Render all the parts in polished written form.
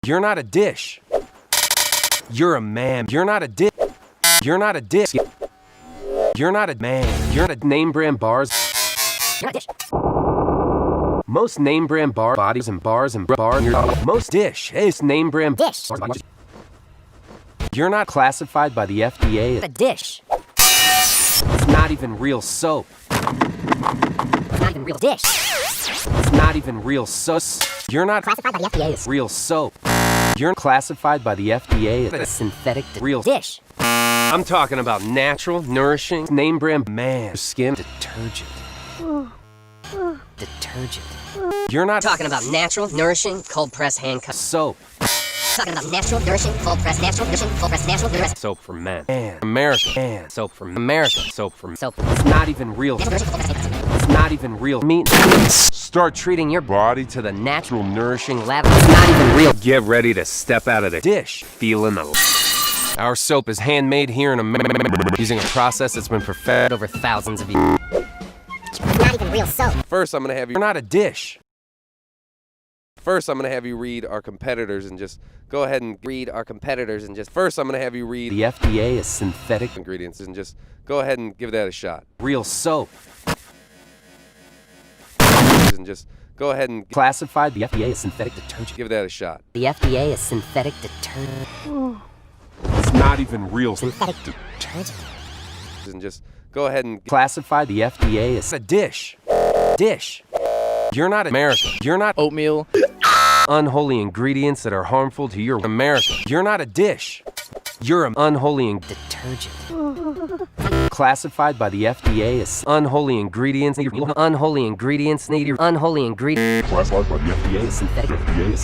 You're not a dish. You're a man. You're not a dish. You're not a dish. You're not a man. You're not a name brand bars. You're not a dish. Most name brand bar bodies and bars and bar. Most dish is name brand Dish. You're not classified by the FDA. A dish. It's not even real soap. It's not even real dish. It's not even real sus. You're not Classified by the FDA as real soap. You're classified by the FDA as synthetic real dish. I'm talking about natural, nourishing, name brand man skin detergent. Detergent. You're not Talking about natural, nourishing, cold press hand cut soap. Talking about natural, nourishing, cold press, natural, nourishing, cold press, natural, nourishing. Soap for men. And America. And soap from America. Soap from Soap. It's not even real. Natural, nourishing, cold press, hand cut. It's not even real meat. Start treating your body to the natural, nourishing lather. It's not even real. Get ready to step out of the dish. Feeling the. Our soap is handmade here in America using a process that's been perfected Over thousands of years. It's not even real soap. First, I'm going to have you. You're not a dish. First, I'm going to have you read our competitors and just go ahead and read our competitors and just. First, I'm going to have you read the FDA is synthetic ingredients and just go ahead and give that a shot. Real soap. And just go ahead and classified the FDA as synthetic detergent. Give that a shot. The FDA is synthetic detergent. It's not even real Synthetic detergent. and just go ahead and classify the FDA as a dish. Dish. You're not America. You're not Oatmeal. unholy ingredients that are harmful to your America. You're not a dish. You're an unholy Detergent. classified by the FDA as unholy ingredients. Unholy ingredients. Unholy ingredients. Classified by the FDA as synthetic.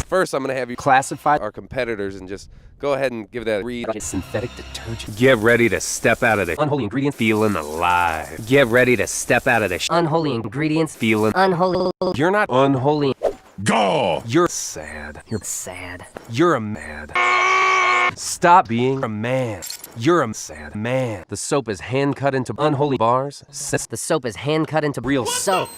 First, I'm going to have you classify our competitors and just go ahead and give that a read. Synthetic detergent. Get ready to step out of the unholy ingredients. Feeling alive. Get ready to step out of the Unholy ingredients. feeling. Unholy. You're not unholy. Go! You're sad. You're sad. You're a mad. Stop being a man. You're a sad man. The soap is hand cut into unholy bars. The soap is hand cut into Real soap.